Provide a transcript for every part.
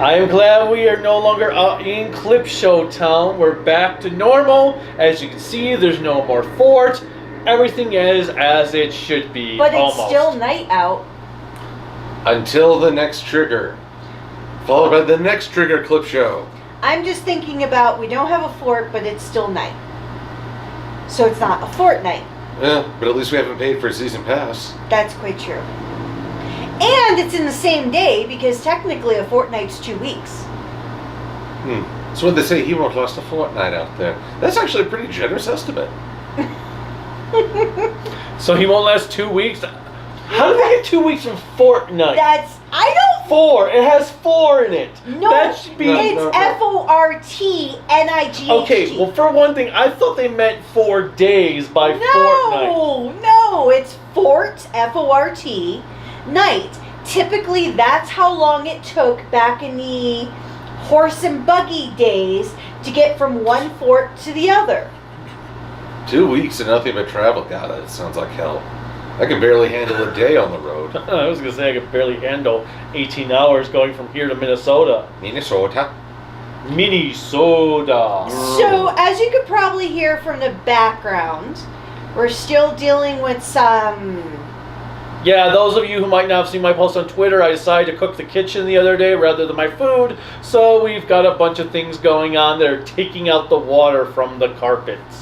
I am glad we are no longer in Clip Show Town. We're back to normal. As you can see, there's no more fort. Everything is as it should be. But it's almost. still night out. Until the next trigger. Followed by the next trigger Clip Show. I'm just thinking about, we don't have a fort, but it's still night. So it's not a fortnight. Yeah, but at least we haven't paid for a season pass. That's quite true. And it's in the same day, because technically a fortnight's 2 weeks. So when they say he won't last a fortnight out there, that's actually a pretty generous estimate. So he won't last 2 weeks? How do they get 2 weeks from fortnight? I don't... 4. It has 4 in it. No, that should be... it's F-O-R-T-N-I-G-H-T. Okay, well, for one thing, I thought they meant 4 days by fortnight. No, it's fort, F-O-R-T, night. Typically, that's how long it took back in the horse and buggy days to get from one fort to the other. 2 weeks and nothing but travel. God, that sounds like hell. I can barely handle a day on the road. I was going to say I could barely handle 18 hours going from here to Minnesota. Minnesota. So, as you could probably hear from the background, we're still dealing with some... Yeah, those of you who might not have seen my post on Twitter, I decided to cook the kitchen the other day rather than my food. So we've got a bunch of things going on that are taking out the water from the carpets.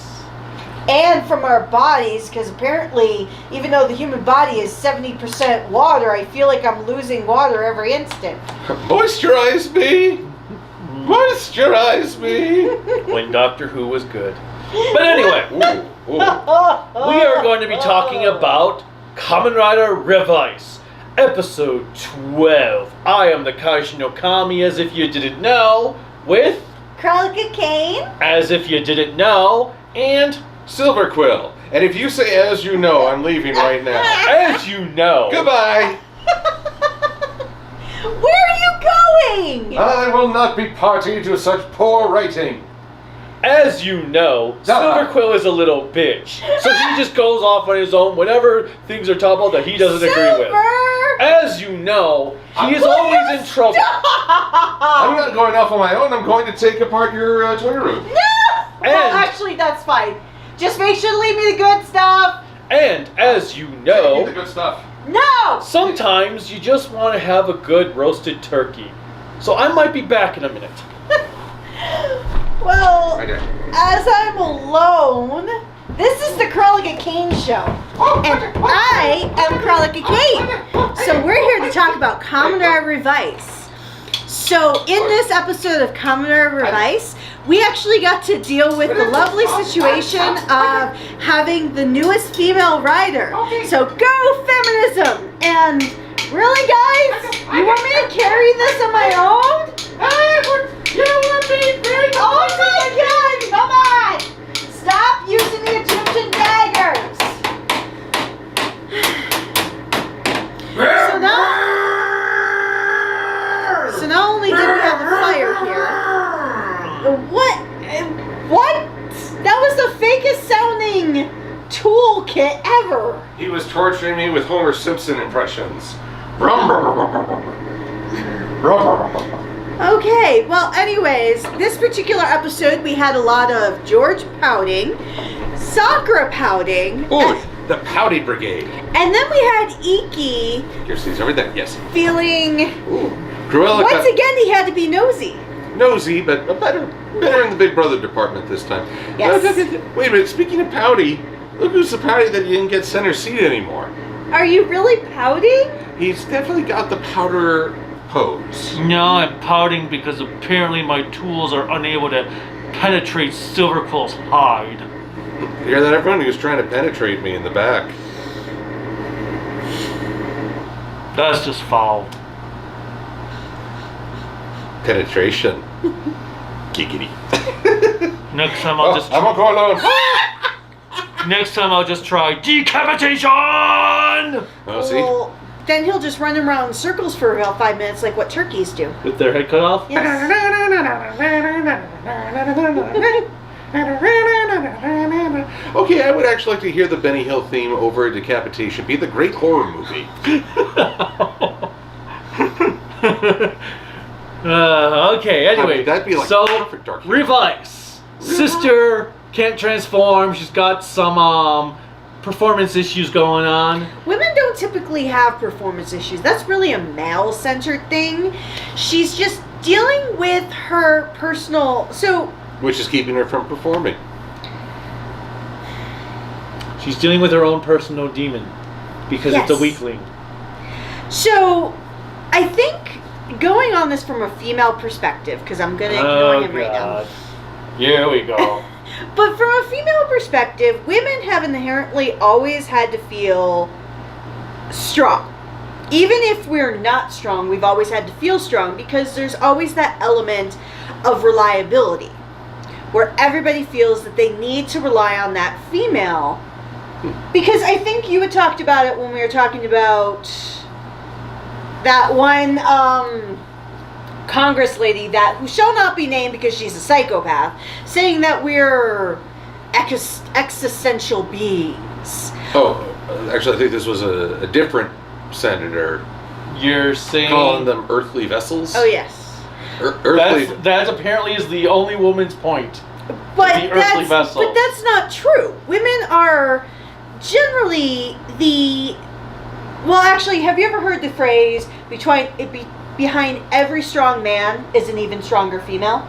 And from our bodies, because apparently, even though the human body is 70% water, I feel like I'm losing water every instant. Moisturize me! Moisturize me! When Doctor Who was good. But anyway, we are going to be talking about Kamen Rider Revice, Episode 12. I am the Kaiju no Kami, as if you didn't know, with... Cruellica Kane. As if you didn't know, and... Silver Quill. And if you say as you know, I'm leaving right now. As you know. Goodbye. Where are you going? I will not be party to such poor writing. As you know, Silver Quill is a little bitch. So he just goes off on his own whenever things are talked about that he doesn't agree with. As you know, he is always in trouble. I'm not going off on my own. I'm going to take apart your toy room. No! Well, actually, that's fine. Just make sure to leave me the good stuff. And as you Give know, me the good stuff. No! sometimes you just want to have a good roasted turkey. So I might be back in a minute. Well, Right there. as I'm alone, this is the Cruellica Kane show. And I am Cruellica Kane. So we're here to talk about Kamen Rider Revice. So in this episode of Kamen Rider Revice, we actually got to deal with the lovely situation of having the newest female rider. So go feminism! And really, guys, you want me to carry this on my own? You would be very... Oh my God! Come on! Stop using the Egyptian daggers. So not only did we have the fire here. What? That was the fakest sounding toolkit ever. He was torturing me with Homer Simpson impressions. Okay, well anyways, this particular episode we had a lot of George pouting, Sakura pouting, Ooh, the Pouty Brigade. and then we had Iki Here, see, over there. Yes. feeling, Ooh. Cruellica. once again he had to be nosy. Nosy, but better in the Big Brother department this time. Yes. Wait a minute, speaking of Pouty, look who's the Pouty that didn't get center seat anymore. Are you really pouting? He's definitely got the powder pose. No, I'm pouting because apparently my tools are unable to penetrate Silver Quill's hide. You hear that, everyone? He was trying to penetrate me in the back. That's just foul. Penetration. Giggity. Next time I'll just I'm gonna go alone. next time I'll just try decapitation. Oh, see? Well, then he'll just run around in circles for about 5 minutes like what turkeys do. With their head cut off. Yes. Okay, I would actually like to hear the Benny Hill theme over Decapitation. Be the great horror movie. Okay, anyway. I mean, that'd be like so, perfect Dark humor. Revice. Sister can't transform. She's got some performance issues going on. Women don't typically have performance issues. That's really a male-centered thing. She's just dealing with her personal... Which is keeping her from performing. She's dealing with her own personal demon. Because it's a weakling. So, I think going on this from a female perspective, because I'm going to ignore him right now. Here we go. But from a female perspective, women have inherently always had to feel strong. Even if we're not strong, we've always had to feel strong because there's always that element of reliability where everybody feels that they need to rely on that female. Because I think you had talked about it when we were talking about that one Congress lady who shall not be named because she's a psychopath, saying that we're existential beings. Oh, actually, I think this was a different senator. You're saying... calling them earthly vessels? Oh, yes. Earthly... That apparently is the only woman's point. But the earthly vessel. But that's not true. Women are generally the... Well, actually, have you ever heard the phrase, behind every strong man is an even stronger female?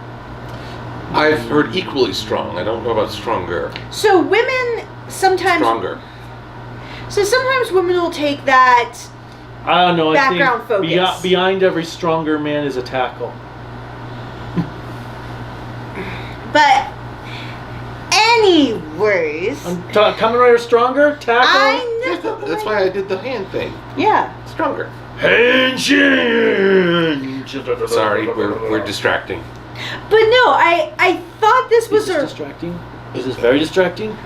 I've heard equally strong. I don't know about stronger. So women sometimes... Stronger. So sometimes women will take that I don't know. background I think focus. Behind every stronger man is a tackle. But anyways... Kamen Rider Stronger? Tackle? I know. That's why I did the hand thing. Yeah. Stronger. Henshin! Sorry, we're distracting. But no, I thought this was Is this distracting? Is this very distracting?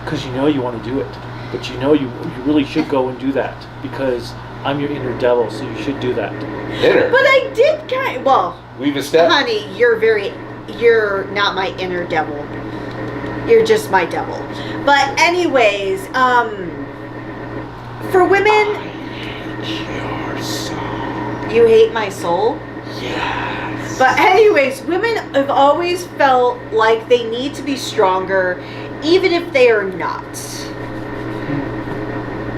Because you know you want to do it. But you know you really should go and do that. Because I'm your inner devil, so you should do that. Inner? But I did well, We've established... honey, you're not my inner devil. You're just my devil. But anyways, for women... Your soul. You hate my soul? Yes. But anyways, women have always felt like they need to be stronger, even if they are not.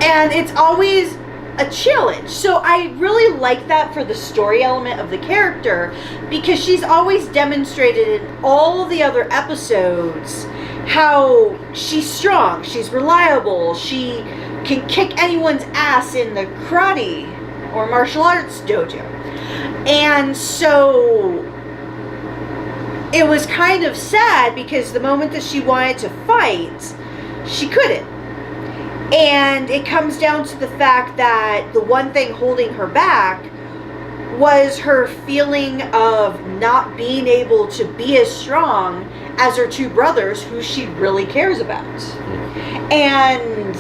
And it's always a challenge. So I really like that for the story element of the character, because she's always demonstrated in all the other episodes how she's strong, she's reliable, she can kick anyone's ass in the karate or martial arts dojo. And so it was kind of sad because the moment that she wanted to fight, she couldn't. And it comes down to the fact that the one thing holding her back was her feeling of not being able to be as strong as her two brothers who she really cares about. And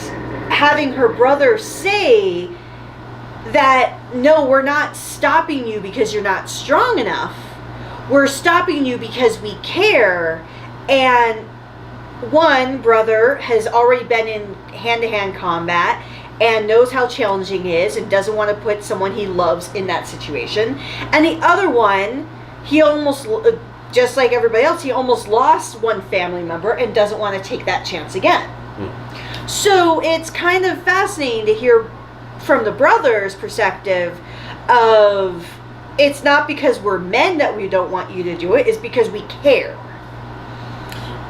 having her brother say that, no, we're not stopping you because you're not strong enough. We're stopping you because we care. And one brother has already been in hand-to-hand combat and knows how challenging it is and doesn't want to put someone he loves in that situation. And the other one, he almost, just like everybody else, he almost lost one family member and doesn't want to take that chance again. So it's kind of fascinating to hear from the brothers' perspective of, it's not because we're men that we don't want you to do it, it's because we care.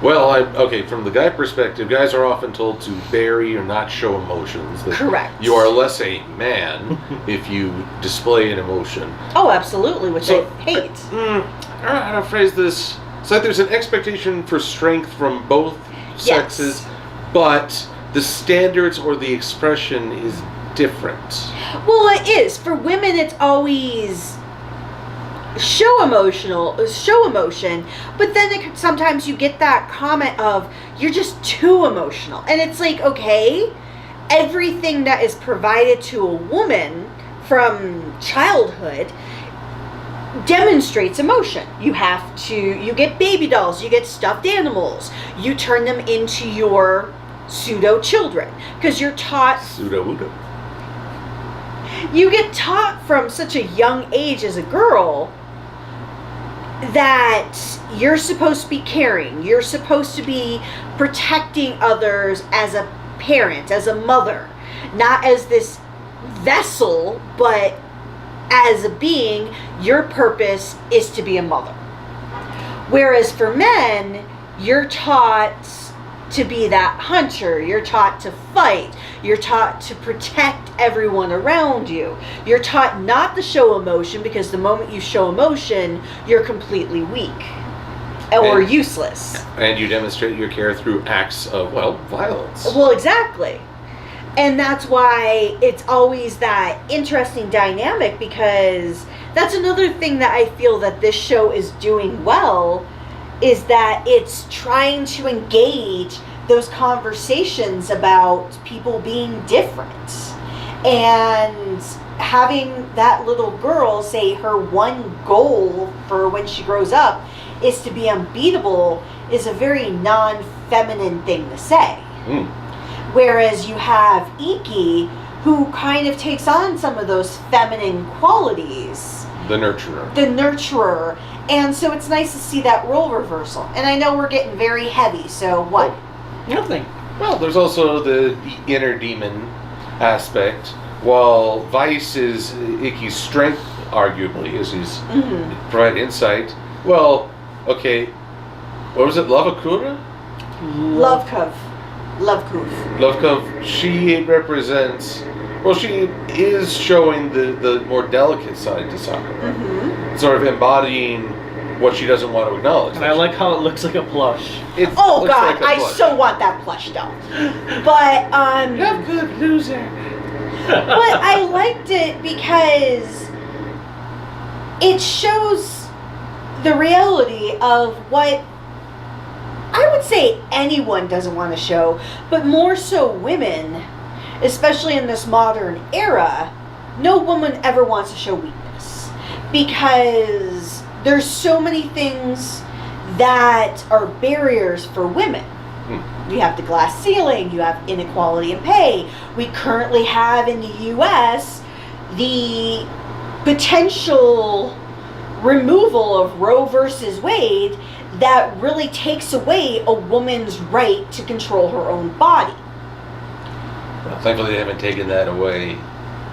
Well, okay, from the guy perspective, guys are often told to bury or not show emotions. That Correct. You are less a man if you display an emotion. Oh, absolutely, which So, I hate. I don't know how to phrase this. It's like there's an expectation for strength from both sexes, but the standards or the expression is different. Well, it is. For women, it's always show emotion, but then sometimes you get that comment of, you're just too emotional. And it's like, okay, everything that is provided to a woman from childhood demonstrates emotion. You get baby dolls, you get stuffed animals, you turn them into your pseudo children, because you're taught you get taught from such a young age as a girl that you're supposed to be caring. You're supposed to be protecting others as a parent, as a mother. Not as this vessel, but as a being, your purpose is to be a mother. Whereas for men, you're taught to be that hunter. You're taught to fight. You're taught to protect everyone around you. You're taught not to show emotion, because the moment you show emotion, you're completely weak or useless. And you demonstrate your care through acts of, violence. Well, exactly. And that's why it's always that interesting dynamic, because that's another thing that I feel that this show is doing well, is that it's trying to engage those conversations about people being different. And having that little girl say her one goal for when she grows up is to be unbeatable is a very non-feminine thing to say. Whereas you have Iki, who kind of takes on some of those feminine qualities. The nurturer. The nurturer. And so it's nice to see that role reversal. And I know we're getting very heavy, so what? Nothing. Well, there's also the inner demon aspect. While Vice is Iki's strength, arguably, as he's provide insight. Well, okay, what was it, Lavakura? Lovekov. Lovekov, she represents, she is showing the more delicate side to Sakura. Sort of embodying what she doesn't want to acknowledge. And I like how it looks like a plush. Oh God, I so want that plush doll. But You're a good loser. but I liked it because it shows the reality of what I would say anyone doesn't want to show, but more so women, especially in this modern era. No woman ever wants to show weakness, because there's so many things that are barriers for women. You have the glass ceiling, you have inequality in pay. We currently have in the US the potential removal of Roe versus Wade that really takes away a woman's right to control her own body. Well, thankfully they haven't taken that away.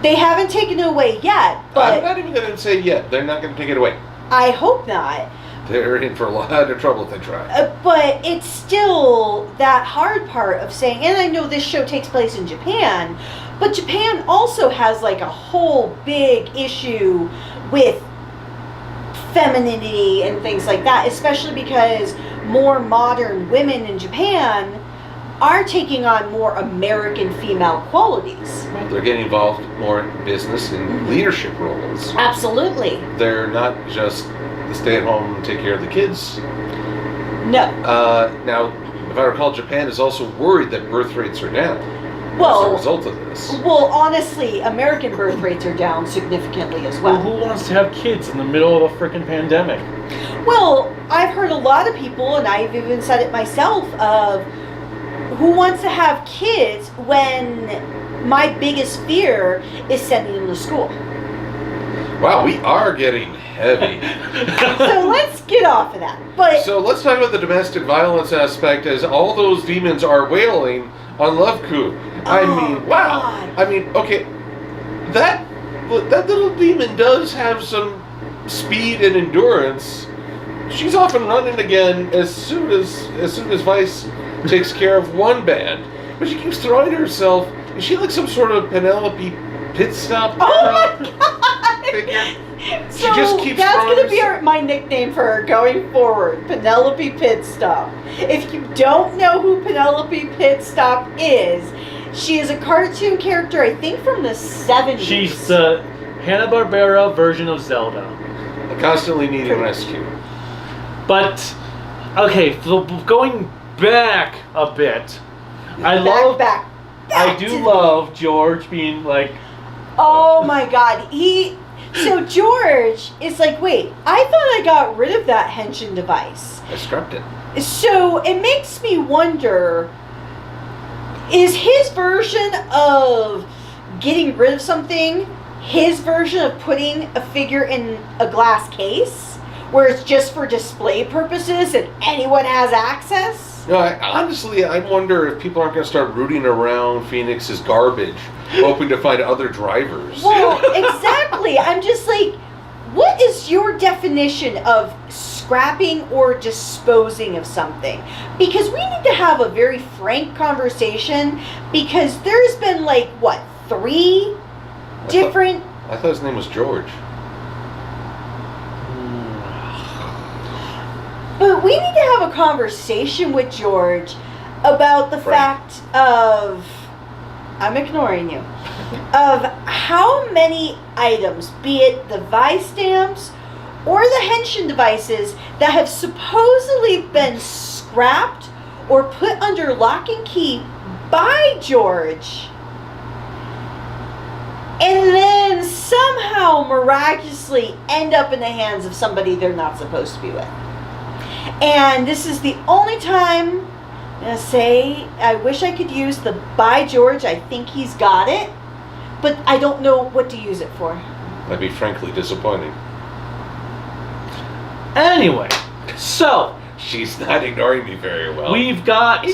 They haven't taken it away yet, but I'm not even going to say yet. They're not going to take it away. I hope not. They're in for a lot of trouble if they try. But it's still that hard part of saying, and I know this show takes place in Japan, but Japan also has like a whole big issue with femininity and things like that, especially because more modern women in Japan are taking on more American female qualities. Well, they're getting involved more in business and leadership roles. Absolutely. They're not just the stay-at-home and take care of the kids. No. Now, if I recall, Japan is also worried that birth rates are down as a result of this. Well, honestly, American birth rates are down significantly as well. Well, who wants to have kids in the middle of a freaking pandemic? Well, I've heard a lot of people, and I've even said it myself, of who wants to have kids when my biggest fear is sending them to school. Wow, we are getting heavy. So let's get off of that. But So let's talk about the domestic violence aspect, as all those demons are wailing on Loveku. I mean, wow. God. I mean, okay, that little demon does have some speed and endurance. She's off and running again as soon as Vice takes care of one band, but she keeps throwing herself. Is she like some sort of Penelope pit stop? Oh my God! Figure? So She just keeps that's throwing going to be herself- my nickname for her going forward, Penelope Pitstop. If you don't know who Penelope Pitstop is, she is a cartoon character, I think from the 70s. She's the Hanna-Barbera version of Zelda. Constantly needing rescue. But, okay, so going back a bit, I back I to do the- love George being like, Oh my God, so George is like, wait, I thought I got rid of that henshin device. I scrubbed it. So it makes me wonder, is his version of getting rid of something his version of putting a figure in a glass case? where it's just for display purposes and anyone has access? No, honestly, I wonder if people aren't going to start rooting around Phoenix's garbage, hoping to find other drivers. Well, exactly. I'm just like, what is your definition of scrapping or disposing of something? Because we need to have a very frank conversation, because there's been like, what, 3 different... I thought his name was George. But we need to have a conversation with George about the fact of, I'm ignoring you, of how many items, be it the Vice stamps or the Henshin devices, that have supposedly been scrapped or put under lock and key by George, and then somehow miraculously end up in the hands of somebody they're not supposed to be with. And this is the only time I'm going to say, I wish I could use the by George. I think he's got it, but I don't know what to use it for. That'd be frankly disappointing. Anyway, so She's not ignoring me very well. we've got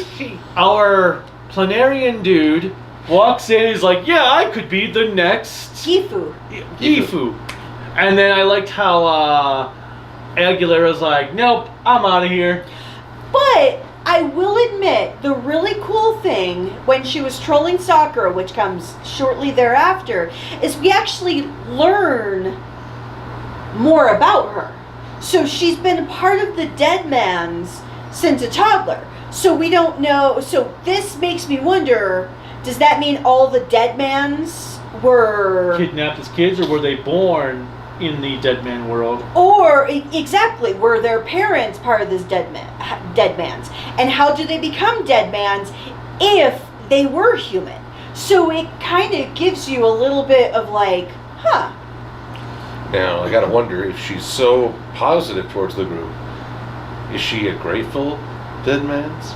our planarian dude walks in. He's like, "Yeah, I could be the next Gifu. Gifu." And then I liked how Aguilera's like, "Nope, I'm out of here." But I will admit, the really cool thing when she was trolling Sakura, which comes shortly thereafter, is we actually learn more about her. So she's been part of the Deadmans since a toddler. So we don't know. So this makes me wonder, does that mean all the Deadmans were... Kidnapped as kids, or were they born in the Deadman world? Or, exactly, were their parents part of this Deadmans? And how do they become Deadmans if they were human? So it kind of gives you a little bit of like, huh. Now, I gotta wonder if she's so positive towards the group. Is she a grateful dead man's?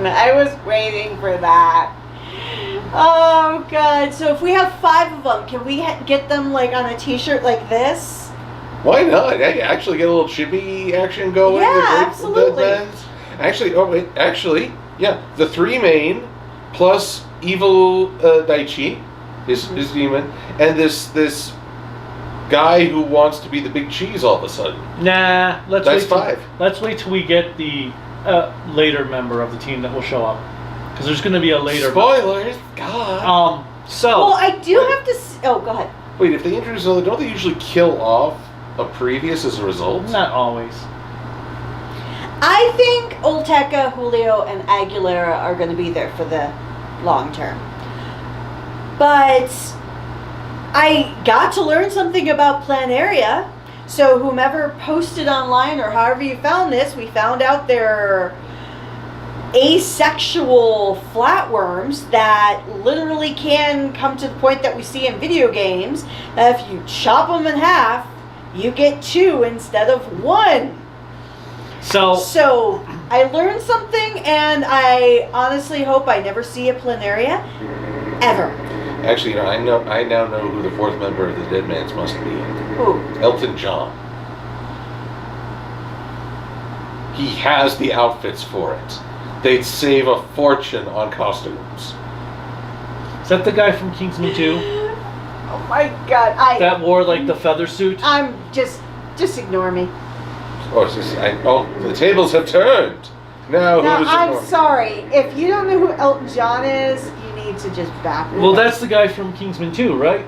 I was waiting for that. Oh, God. So if we have 5 of them, can we get them like on a t-shirt like this? Why not? I actually get a little chibi action going. Yeah, with Grateful absolutely. Dead Man's. Actually, yeah, the 3 main plus evil Daichi, his demon, and this guy who wants to be the big cheese all of a sudden. Nah, That's 5. Let's wait till we get the later member of the team that will show up, because there's going to be a later. Spoilers, God. So. Well, I do have to. Oh, go ahead. Wait, if they introduce another, don't they usually kill off a previous as a result? Not always. I think Olteca, Julio, and Aguilera are going to be there for the long term. But I got to learn something about Planaria. So whomever posted online, or however you found this, we found out they're asexual flatworms that literally can come to the point that we see in video games, that if you chop them in half, you get 2 instead of 1. So I learned something, and I honestly hope I never see a Planaria ever. Actually, I now know who the 4th member of the Deadmans must be. Who? Elton John. He has the outfits for it. They'd save a fortune on costumes. Is that the guy from Kingsman 2 Oh my God! that wore like the feather suit? I'm just ignore me. The tables have turned. Now Now, who is I'm ignoring? sorry. If you don't know who Elton John is, you need to just back Well, away. that's the guy from Kingsman 2, right?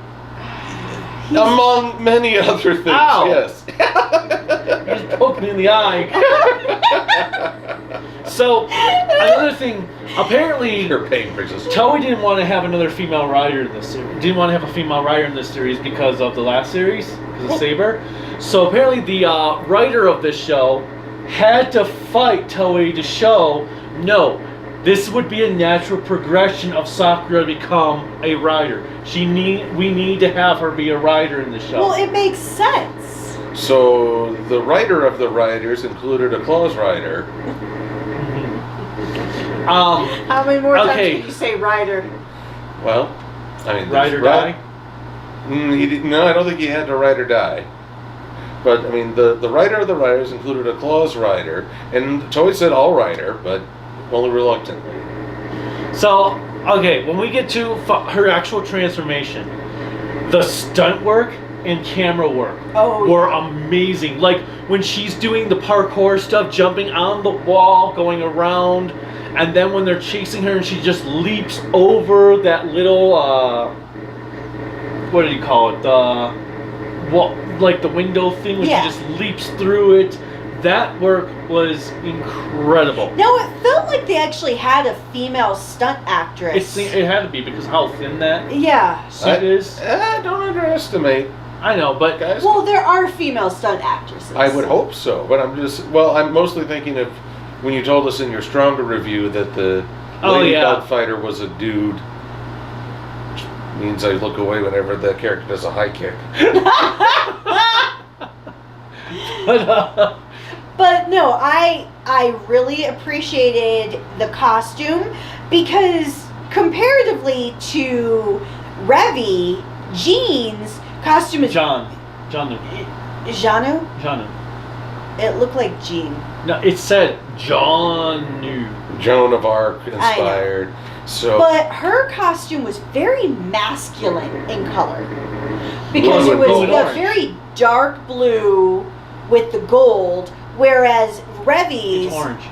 Among many other things, Ow. yes. You just poked me in the eye. So, another thing, apparently, Your pain brings us. Toei didn't want to have another female rider in this series. Didn't want to have a female rider in this series because of the last series, because of Saber. So apparently the writer of this show had to fight Toei to show, no, this would be a natural progression of Sakura to become a rider. We need to have her be a rider in the show. Well, it makes sense. So the writer of the riders included a claws rider. How many more times Okay. did you say rider? Well, I mean, Ride or die? He didn't. No, I don't think he had to ride or die. But I mean, the writer of the writers included a clause writer, and Toei said all writer, but only reluctantly. So, okay, when we get to her actual transformation, the stunt work and camera work were amazing. Like when she's doing the parkour stuff, jumping on the wall, going around, and then when they're chasing her and she just leaps over that little, what did you call it? Like the window thing, when she just leaps through it. That work was incredible. No, it felt like they actually had a female stunt actress. It had to be because of how thin that suit is. Don't underestimate. I know, but guys. Well, there are female stunt actresses. I would hope so, but I'm mostly thinking of when you told us in your stronger review that the lady bug fighter was a dude. Which means I look away whenever the character does a high kick. But no, I really appreciated the costume because comparatively to Revy, Jean's costume is Janu. Janu? Janu. It looked like Jean. No, it said Janu. Joan of Arc inspired. So, but her costume was very masculine in color because it was the very dark blue with the gold. Whereas Revy's... It's orange.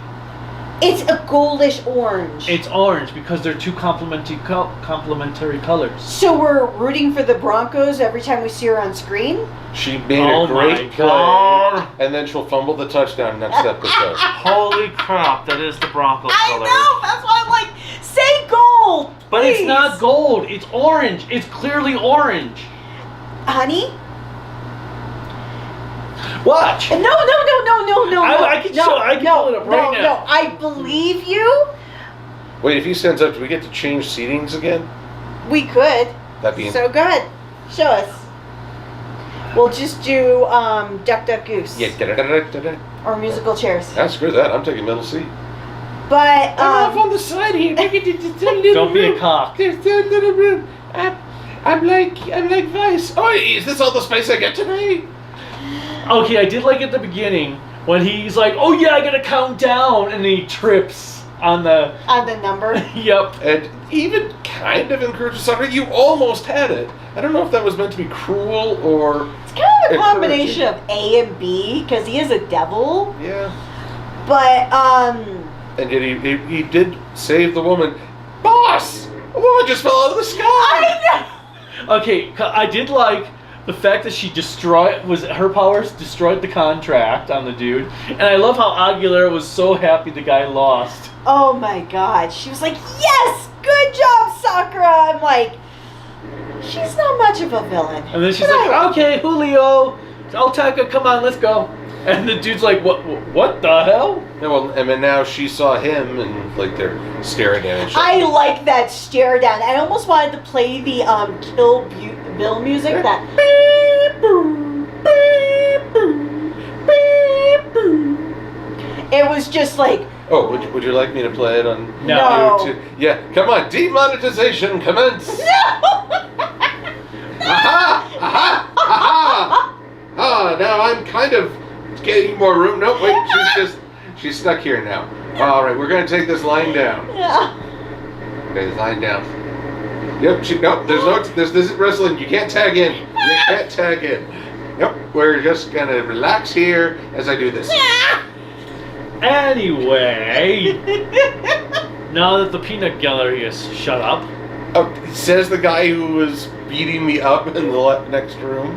It's a goldish orange. It's orange because they're two complementary colors. So we're rooting for the Broncos every time we see her on screen? She made a great play, and then she'll fumble the touchdown next episode. Holy crap, that is the Broncos color. I know, that's why I'm like, say gold, But please. it's not gold, it's orange. It's clearly orange. Honey? Watch. No. I can pull it up right now. No, I believe you. Wait, if he stands up, do we get to change seatings again? We could. That'd be so good. Show us. We'll just do Duck Duck Goose. Yeah. Or musical chairs. Screw that. I'm taking middle seat. But I'm off on the side here. Don't be a cock. There's a little room. I'm like Vice. Oh, is this all the space I get today? Okay, I did like at the beginning when he's like, "Oh yeah, I gotta count down," and he trips on the number. Yep. And even kind of encourages soccer. You almost had it. I don't know if that was meant to be cruel or. It's kind of a combination of A and B because he is a devil. Yeah. But And yet he did save the woman. Boss, a woman just fell out of the sky. I know. Okay, I did like the fact that she her powers destroyed the contract on the dude, and I love how Aguilera was so happy the guy lost. Oh my God, she was like, "Yes, good job, Sakura." I'm like, she's not much of a villain. And then she's like, "Okay, Julio, Otaka, come on, let's go." And the dude's like, "What the hell?" Yeah, well, and then now she saw him, and like they're staring at each other. I like that stare down. I almost wanted to play the Kill Bill music. That beep boom, beep boom, beep boom. It was just like. Oh, would you like me to play it on No. YouTube? Yeah, come on, demonetization commence. No. Aha! Aha! Aha! Ah, now I'm kind of getting more room. No, wait, she's stuck here now. All right, we're gonna take this line down. Yeah. Okay, line down. Yep. This isn't wrestling. You can't tag in. You can't tag in. Yep. We're just gonna relax here as I do this. Anyway, now that the peanut gallery is shut up. Oh, says the guy who was beating me up in the next room.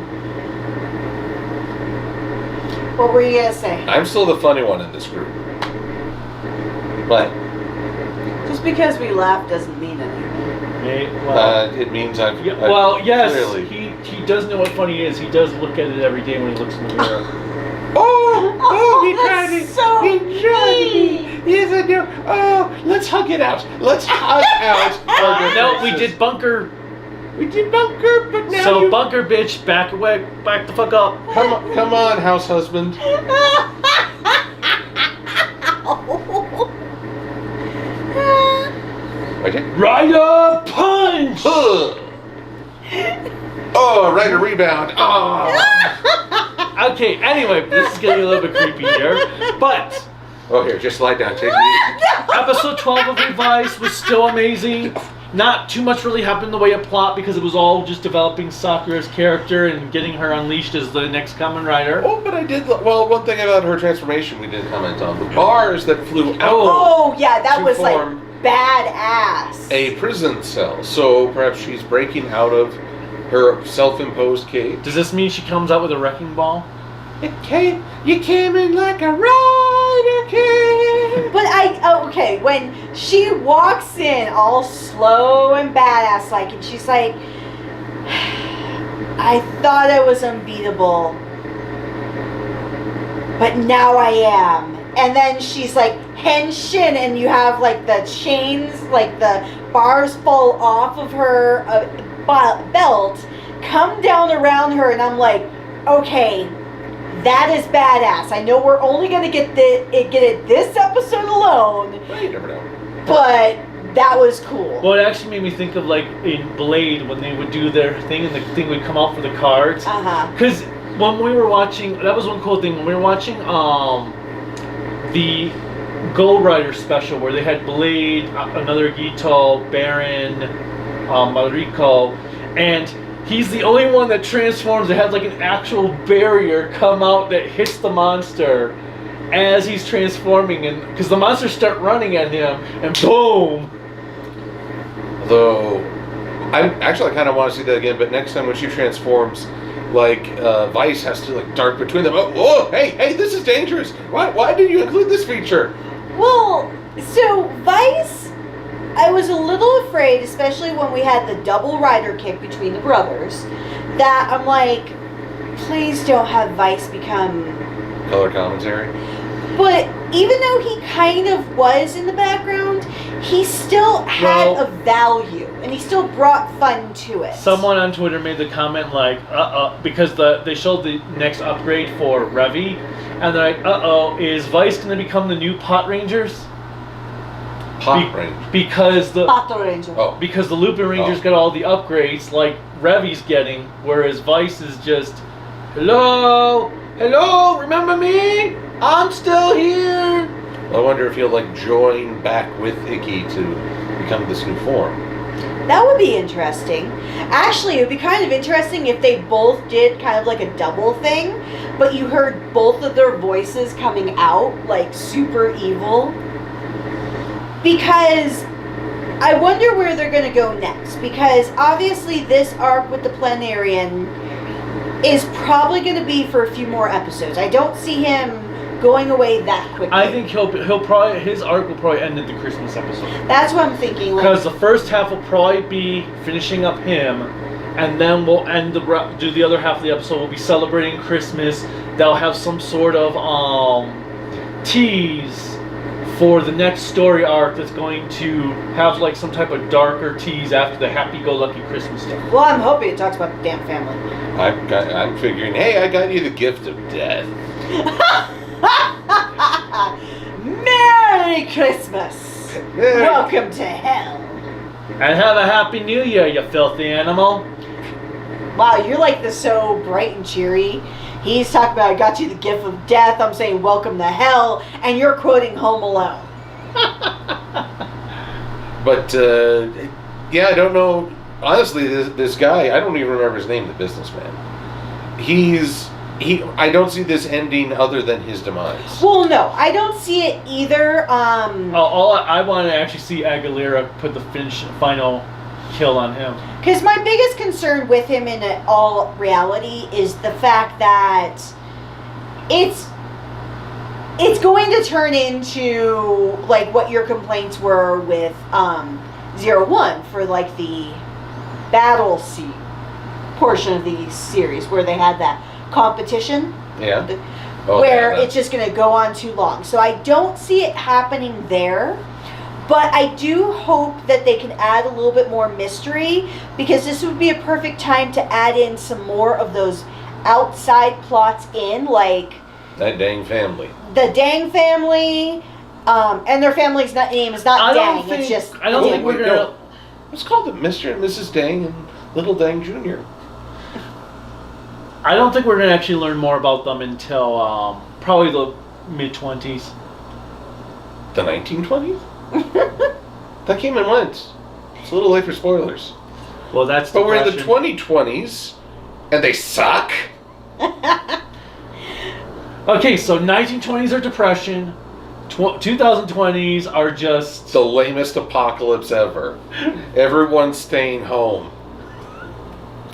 What were you gonna say? I'm still the funny one in this group. But Just because we laugh doesn't mean anything. it means I've yes, clearly. he does know what funny is. He does look at it every day when he looks in the mirror. He tried it. So He tried it. Yes, I do. Oh, let's hug it out. Let's hug out. No, we did bunker. We did bunker, but now So bunker bitch, back away, back the fuck up. Come on, house husband. Okay. Rider punch. Oh, Rider rebound. Oh. Okay, anyway, this is getting a little bit creepy here. But Oh, here, just slide down. Take it episode 12 of Revice was still amazing. Not too much really happened in the way of plot because it was all just developing Sakura's character and getting her unleashed as the next Kamen Rider. Oh, but I did. Well, one thing about her transformation we didn't comment on: the bars that flew out. Oh yeah, that to was like form badass. a prison cell. So perhaps she's breaking out of her self-imposed cage. Does this mean she comes out with a wrecking ball? You came in like a rider kid. But okay, when she walks in all slow and badass like, and she's like, I thought I was unbeatable, but now I am. And then she's like henshin, and you have like the chains, like the bars fall off of her belt, come down around her, and I'm like, okay, that is badass. I know we're only going to get it this episode alone. Well, you never know. But that was cool. Well, it actually made me think of like in Blade when they would do their thing and the thing would come out for the cards. Because when we were watching, that was one cool thing. When we were watching the Gold Rider special where they had Blade, another Gito, Baron, Mariko, and he's the only one that transforms that has like an actual barrier come out that hits the monster as he's transforming, and because the monsters start running at him and boom. Though I kind of want to see that again, but next time when she transforms, like Vice has to like dart between them. Oh, hey, this is dangerous. Why did you include this feature? Well, so Vice, I was a little afraid, especially when we had the double rider kick between the brothers, that I'm like, please don't have Vice become Color commentary. But even though he kind of was in the background, he still had a value, and he still brought fun to it. Someone on Twitter made the comment like, because they showed the next upgrade for Revi, and they're like, is Vice going to become the new Pot Rangers? Because the because the Lupin Rangers got all the upgrades like Revi's getting, whereas Vice is just, hello, remember me? I'm still here. I wonder if he'll like join back with Icky to become this new form. That would be interesting. Actually, it would be kind of interesting if they both did kind of like a double thing, but you heard both of their voices coming out like super evil. Because I wonder where they're going to go next. Because obviously this arc with the Planarian is probably going to be for a few more episodes. I don't see him going away that quickly. I think he'll probably, his arc will probably end at the Christmas episode. That's what I'm thinking. Because the first half will probably be finishing up him, and then we'll end do the other half of the episode. We'll be celebrating Christmas. They'll have some sort of tease for the next story arc that's going to have like some type of darker tease after the happy-go-lucky Christmas stuff. Well, I'm hoping it talks about the damn family. I'm figuring, hey, I got you the gift of death. Merry Christmas! Welcome to hell. And have a happy new year, you filthy animal. Wow, you're like so bright and cheery. He's talking about, I got you the gift of death. I'm saying, welcome to hell. And you're quoting Home Alone. But, yeah, I don't know. Honestly, this guy, I don't even remember his name, the businessman. I don't see this ending other than his demise. Well, no, I don't see it either. All I want to actually see Aguilera put the final kill on him. Because my biggest concern with him in all reality is the fact that it's going to turn into like what your complaints were with 01 for like the battle scene portion of the series where they had that competition. Yeah. Where it's just going to go on too long. So I don't see it happening there. But I do hope that they can add a little bit more mystery, because this would be a perfect time to add in some more of those outside plots in, like that dang family. The Dang family, and their family's name is not Dang. It's just. I don't think we're gonna. Let's call them Mr. and Mrs. Dang and Little Dang Jr. I don't think we're going to actually learn more about them until probably the mid-20s. The 1920s? That came and went. It's a little late for spoilers. Well, that's But we're in the depression. 2020s, and they suck? Okay, so 1920s are depression. 2020s are just... The lamest apocalypse ever. Everyone's staying home.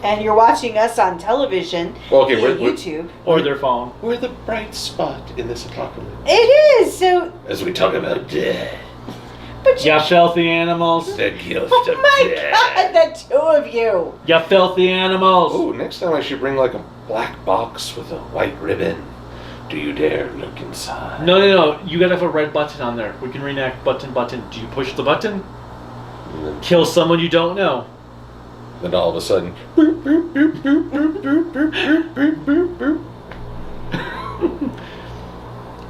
And you're watching us on television, Okay, via we're- YouTube. Or their phone. We're the bright spot in this apocalypse. It is, so... As we talk about death. But you... You filthy animals. The gift Oh of my death. God, the two of you. You filthy animals. Ooh, next time I should bring like a black box with a white ribbon. Do you dare look inside? No. You gotta have a red button on there. We can reenact button. Do you push the button? And Kill someone you don't know. then all of a sudden, boop, boop, boop, boop, boop, boop, boop, boop, boop, boop.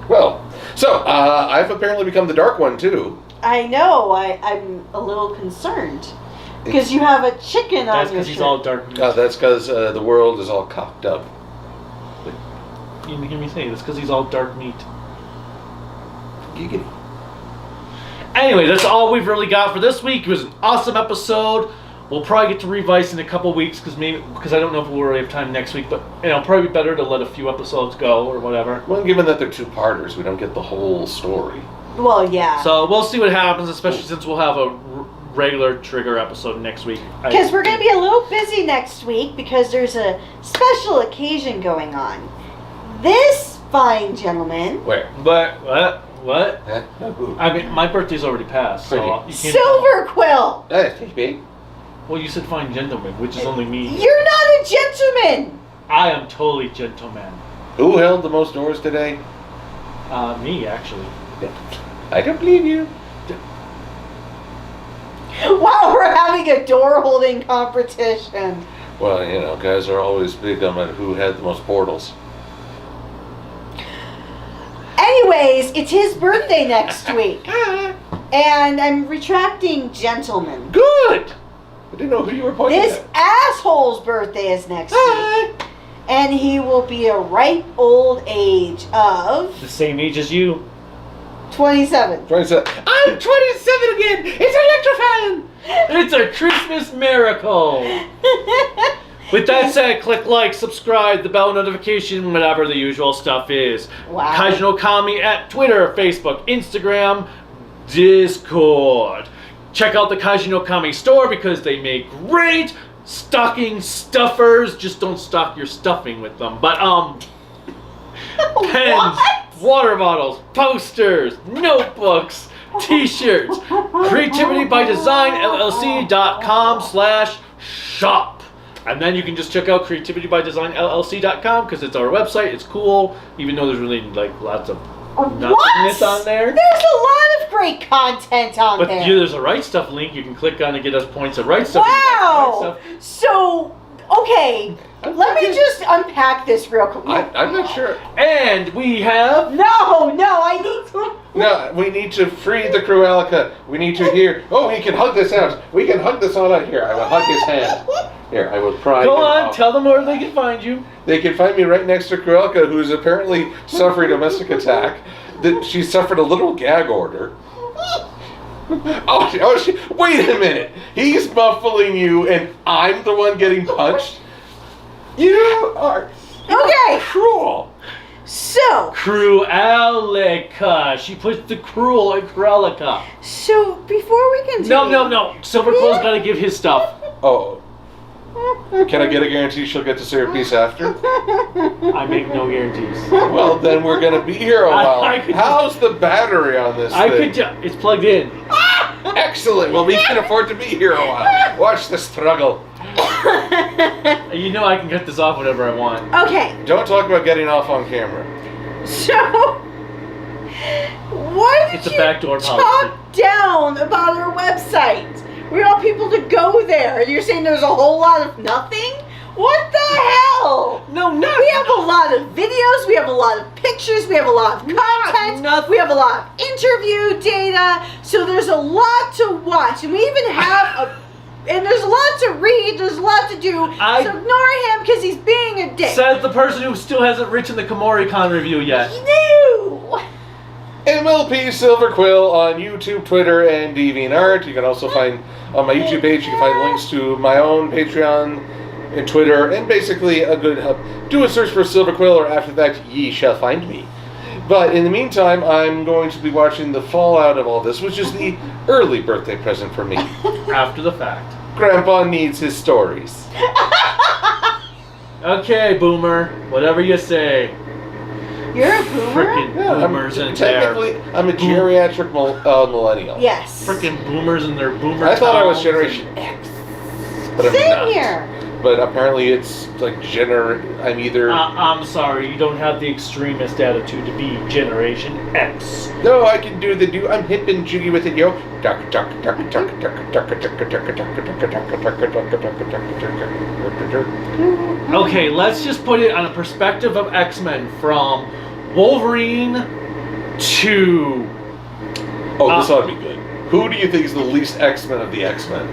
Well, so I've apparently become the dark one too. I know, I'm a little concerned. Because you have a chicken That's on your because he's shirt. all dark meat. That's because the world is all cocked up. You didn't hear me say that's because he's all dark meat. Giggity. Anyway, that's all we've really got for this week. It was an awesome episode. We'll probably get to revise in a couple weeks because I don't know if we'll really have time next week. But it'll probably be better to let a few episodes go or whatever. Well, given that they're two-parters, we don't get the whole story. Well, yeah. So we'll see what happens, especially since we'll have a regular Trigger episode next week. Because we're going to be a little busy next week because there's a special occasion going on. This fine gentleman, Where? But what? Huh? I mean, my birthday's already passed, so you can't. Silver Quill. Hey, big. Well, you said fine gentleman, which is only me. You're not a gentleman. I am totally gentleman. Who held the most doors today? Me actually. I don't believe you. Wow, we're having a door holding competition. Well, you know, guys are always big on who had the most portals. Anyways, it's his birthday next week. And I'm retracting gentleman. Good! I didn't know who you were pointing This at. asshole's birthday is next week. And he will be a ripe old age of The same age as you. 27. 27. I'm 27 again! It's Electrofan! It's a Christmas miracle. With that said, click like, subscribe, the bell notification, whatever the usual stuff is. Wow. Kaiju no Kami at Twitter, Facebook, Instagram, Discord. Check out the Kaiju no Kami store because they make great stocking stuffers. Just don't stock your stuffing with them. But pens, What? water bottles, posters, notebooks, t-shirts. Creativity by Design LLC.com/shop. And then you can just check out creativitybydesignllc.com because it's our website. It's cool, even though there's really like lots of nothingness on there. There's a lot of great content on But there. there's a Rightstuf link you can click on to get us points at Rightstuf. Wow! So, okay, let me just unpack this real quick. I'm not sure. And we have... No, I need to... No, we need to free the Cruellica. We need to hear. Oh, we can hug this out. We can hug this on out here. I will hug his hand. Here, I will pry. Go him on, off. tell them where they can find you. They can find me right next to Cruellica, who's apparently suffering a domestic attack. That she suffered a little gag order. Wait a minute. He's muffling you, and I'm the one getting punched. You are Okay, cruel. so Cruellica. She puts the cruel in Cruellica. before we continue... No. Silver Quill's got to give his stuff. Oh, can I get a guarantee she'll get to say her piece after? I make no guarantees. Well, then we're gonna be here a while. I could- How's the battery on this thing? It's plugged in. Excellent. Well, we can afford to be here a while. Watch the struggle. You know I can cut this off whenever I want. Okay, Don't talk about getting off on camera. so... Why did It's a you backdoor policy. talk down about our website? We want people to go there. And you're saying there's a whole lot of nothing? What the hell? No. We have a lot of videos, we have a lot of pictures, we have a lot of content, nothing. we have a lot of interview data, so there's a lot to watch. And we even have a And there's a lot to read, there's a lot to do, so ignore him because he's being a dick. Says the person who still hasn't written the Komori-con review yet. No! MLP Silver Quill on YouTube, Twitter, and DeviantArt. You can also find on my YouTube page, you can find links to my own Patreon and Twitter, and basically a good hub. Do a search for Silver Quill, or after that, ye shall find me. But in the meantime, I'm going to be watching the fallout of all this, which is the early birthday present for me. After the fact. Grandpa needs his stories. Okay, boomer. Whatever you say. You're a boomer? Frickin' boomers in there. Technically, I'm a geriatric millennial. Yes. Frickin' boomers and their boomer I thought I was towns Generation X. But I'm Same not. here. But apparently it's like I'm either... I'm sorry, you don't have the extremist attitude to be Generation X. No, I can do I'm hip and jiggy with it, yo. Okay, let's just put it on a perspective of X-Men from Wolverine to... Oh, this ought to be good. Who do you think is the least X-Men of the X-Men?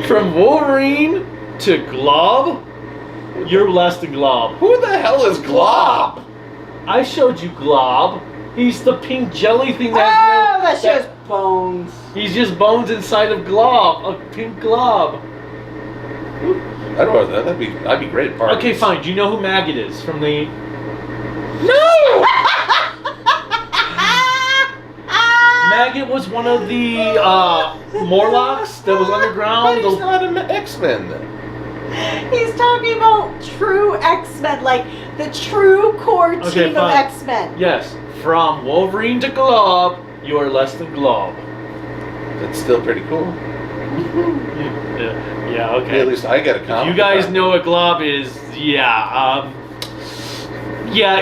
From Wolverine to Glob, you're less than Glob. Who the hell is Glob? I showed you Glob. He's the pink jelly thing That shows bones. He's just bones inside of Glob, a pink Glob. I don't know. That'd be great at parties. Okay, fine. Do you know who Maggot is from the... No! Maggot was one of the Morlocks that was underground. But he's not an X-Men then. He's talking about true X-Men, like the true core team of X-Men. Yes, from Wolverine to Glob, you are less than Glob. That's still pretty cool. Yeah, okay. At least I get a comment. You guys know what Glob is, yeah,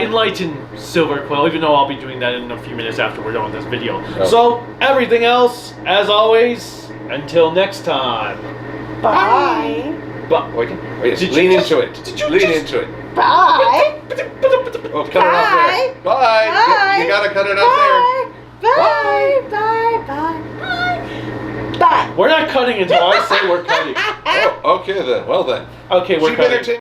enlighten Silver Quill, even though I'll be doing that in a few minutes after we're done with this video. Oh. So, everything else, as always, until next time. Bye. Wait, lean into it. Lean into it. Bye. Oh, cut it off there. Bye. Bye. You gotta cut it out there. Bye. Bye. Bye. Bye. Bye. We're not cutting until I say we're cutting. Oh, okay then. Well then. Okay, we're She cutting. better take